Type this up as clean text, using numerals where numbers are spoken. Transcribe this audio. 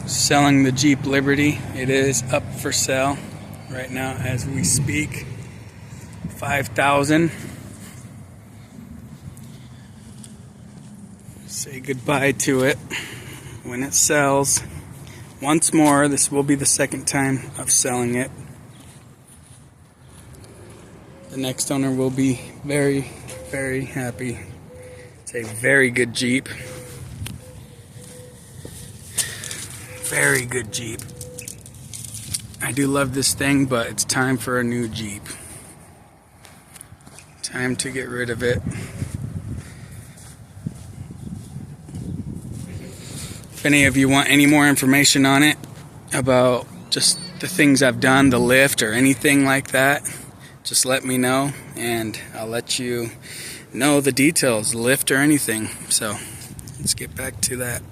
Selling the Jeep Liberty. It is up for sale right now as we speak. $5,000. Say goodbye to it when it sells. Once more, this will be the second time of selling it. The next owner will be very, very happy. It's a very good Jeep. Very good Jeep. I do love this thing, but it's time for a new Jeep. Time to get rid of it. If any of you want any more information on it, about just the things I've done, the lift or anything like that, just let me know and I'll let you know the details, lift or anything. So let's get back to that.